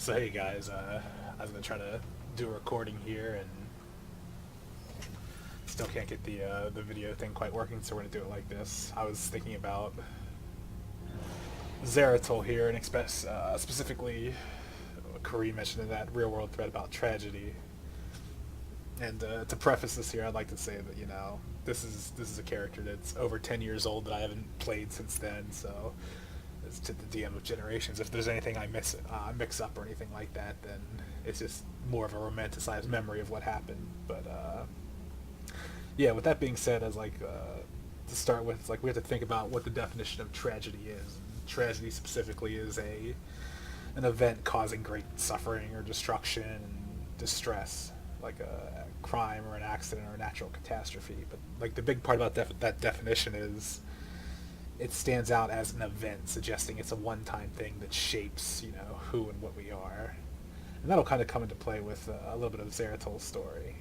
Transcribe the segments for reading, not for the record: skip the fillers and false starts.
So hey guys, I was gonna try to do a recording here and still can't get the video thing quite working, so we're gonna do it like this. I was thinking about Zeratul here and specifically Kareem mentioned in that real world thread about tragedy. And to preface this here, I'd like to say that this is a character that's over 10 years old that I haven't played since then, so it's to the DM of Generations. If there's anything I mix up or anything like that, then it's just more of a romanticized memory of what happened. But yeah, with that being said, as to start with, it's like we have to think about what the definition of tragedy is. And tragedy specifically is an event causing great suffering or destruction and distress, like a crime or an accident or a natural catastrophe. But like the big part about that definition is it stands out as an event, suggesting it's a one-time thing that shapes, who and what we are. And that'll kind of come into play with a little bit of Zaratul's story.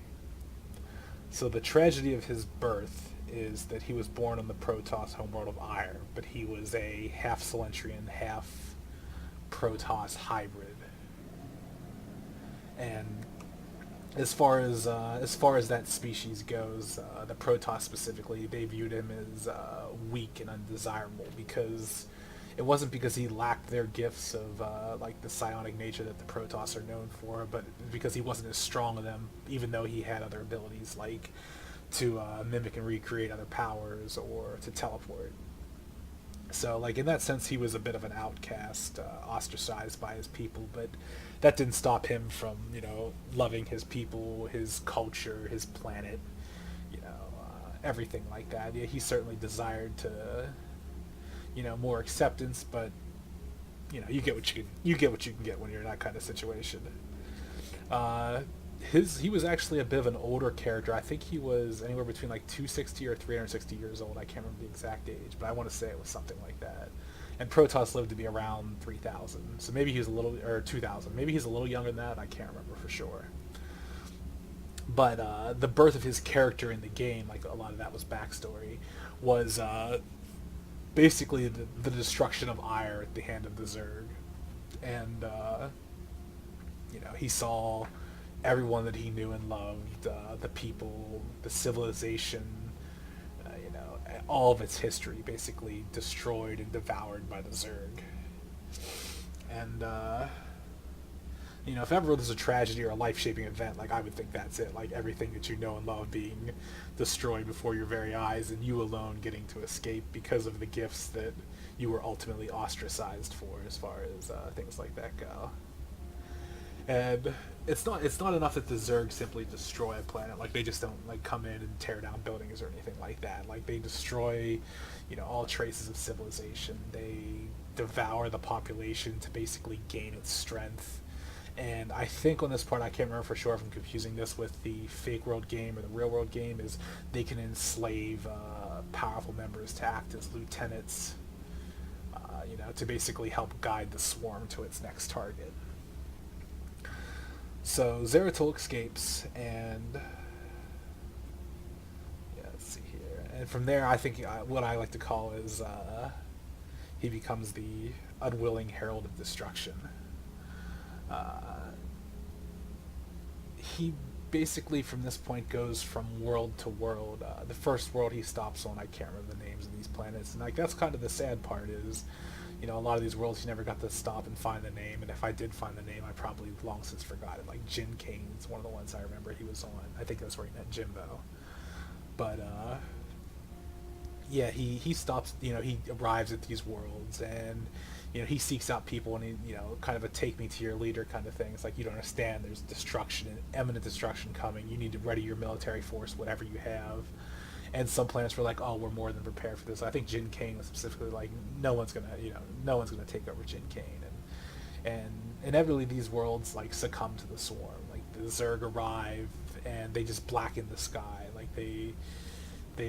So the tragedy of his birth is that he was born on the Protoss homeworld of Ire, but he was a half Celentrian, half Protoss hybrid. And as far as that species goes, the Protoss specifically, they viewed him as weak and undesirable because it wasn't because he lacked their gifts of like the psionic nature that the Protoss are known for, but because he wasn't as strong as them, even though he had other abilities like to mimic and recreate other powers or to teleport. So, like in that sense, he was a bit of an outcast, ostracized by his people. But that didn't stop him from, loving his people, his culture, his planet, everything like that. Yeah, he certainly desired to, more acceptance. But you get what you can get when you're in that kind of situation. Uh, he was actually a bit of an older character. I think he was anywhere between like 260 or 360 years old. I can't remember the exact age, but I want to say it was something like that. And Protoss lived to be around 3,000, so maybe he was a little, or 2,000. Maybe he's a little younger than that. I can't remember for sure. But the birth of his character in the game, like a lot of that was backstory, was basically the destruction of Ire at the hand of the Zerg, and he saw everyone that he knew and loved, the people, the civilization, all of its history basically destroyed and devoured by the Zerg. And, if ever there's a tragedy or a life-shaping event, like I would think that's it. Like everything that you know and love being destroyed before your very eyes and you alone getting to escape because of the gifts that you were ultimately ostracized for as far as things like that go. And it's not enough that the Zerg simply destroy a planet. Like they just don't like come in and tear down buildings or anything like that. Like they destroy, all traces of civilization. They devour the population to basically gain its strength. And I think on this part, I can't remember for sure if I'm confusing this with the fake world game or the real world game, is they can enslave powerful members to act as lieutenants, to basically help guide the swarm to its next target. So Zeratul escapes, and yeah, let's see here. And from there, I think what I like to call is he becomes the unwilling herald of destruction. He basically, from this point, goes from world to world. The first world he stops on, I can't remember the names of these planets, and like that's kind of the sad part is, a lot of these worlds he never got to stop and find the name, and if I did find the name, I probably long since forgot it. Like Jin Kane's one of the ones I remember he was on. I think that's where he met Jimbo. But yeah, he stops. He arrives at these worlds, and he seeks out people, and he kind of a take me to your leader kind of thing. It's like you don't understand. There's destruction and imminent destruction coming. You need to ready your military force, whatever you have. And some planets were like, oh, we're more than prepared for this. I think Jin Kane was specifically like, no one's gonna take over Jin Kane, and inevitably these worlds like succumb to the swarm. Like the Zerg arrive and they just blacken the sky. Like they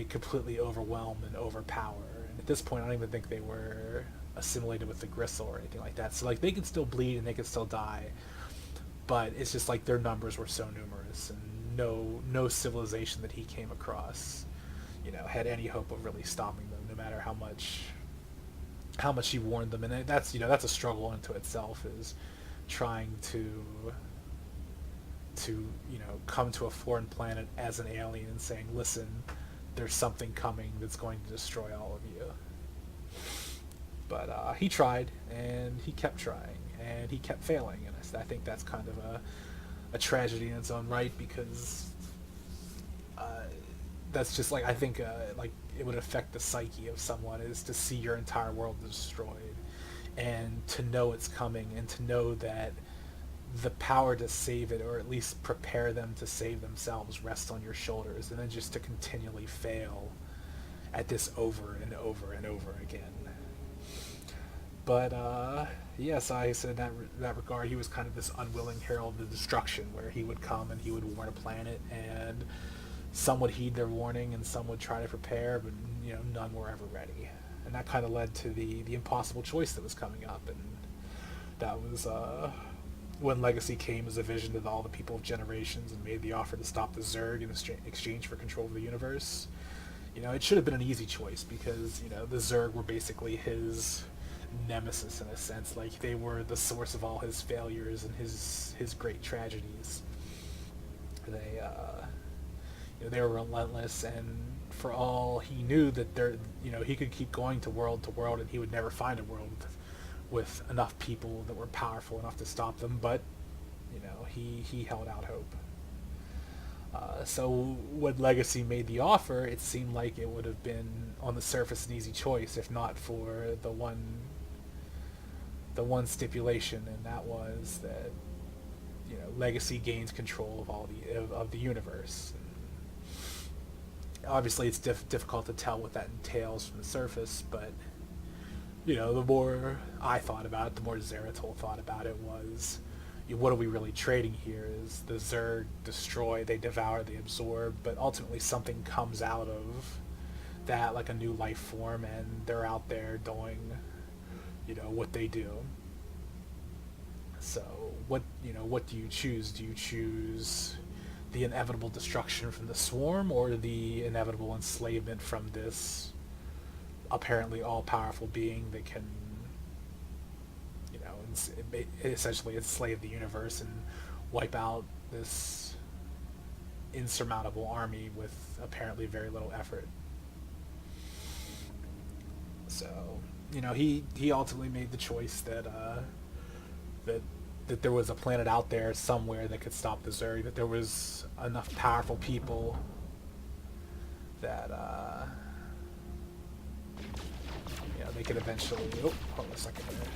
completely overwhelm and overpower. And at this point, I don't even think they were assimilated with the Gristle or anything like that. So like they can still bleed and they can still die, but it's just like their numbers were so numerous, and no civilization that he came across had any hope of really stopping them, no matter how much he warned them. And that's that's a struggle into itself, is trying to come to a foreign planet as an alien and saying, listen, there's something coming that's going to destroy all of you. But he tried, and he kept trying, and he kept failing, and I think that's kind of a tragedy in its own right, because that's just like, I think like it would affect the psyche of someone, is to see your entire world destroyed, and to know it's coming, and to know that the power to save it, or at least prepare them to save themselves, rests on your shoulders, and then just to continually fail at this over and over and over again. But yes, I said in that regard, he was kind of this unwilling herald of destruction, where he would come and he would warn a planet, and some would heed their warning, and some would try to prepare, but none were ever ready. And that kind of led to the impossible choice that was coming up, and that was when Legacy came as a vision to all the people of generations and made the offer to stop the Zerg in exchange for control of the universe. It should have been an easy choice, because the Zerg were basically his nemesis in a sense. Like, they were the source of all his failures and his great tragedies. They were relentless, and for all he knew, that he could keep going to world, and he would never find a world with enough people that were powerful enough to stop them. But he held out hope. So when Legacy made the offer, it seemed like it would have been on the surface an easy choice, if not for the one stipulation, and that was that Legacy gains control of all of the universe. And obviously, it's difficult to tell what that entails from the surface, but the more I thought about it, the more Zeratol thought about it, was, what are we really trading here? Is the Zerg destroy, they devour, they absorb, but ultimately something comes out of that, like a new life form, and they're out there doing, what they do. So what do you choose? Do you choose the inevitable destruction from the swarm, or the inevitable enslavement from this apparently all-powerful being that can essentially enslave the universe and wipe out this insurmountable army with apparently very little effort? So he ultimately made the choice that that there was a planet out there somewhere that could stop the Zerg, that there was enough powerful people that they could eventually... Oh, hold on a second there.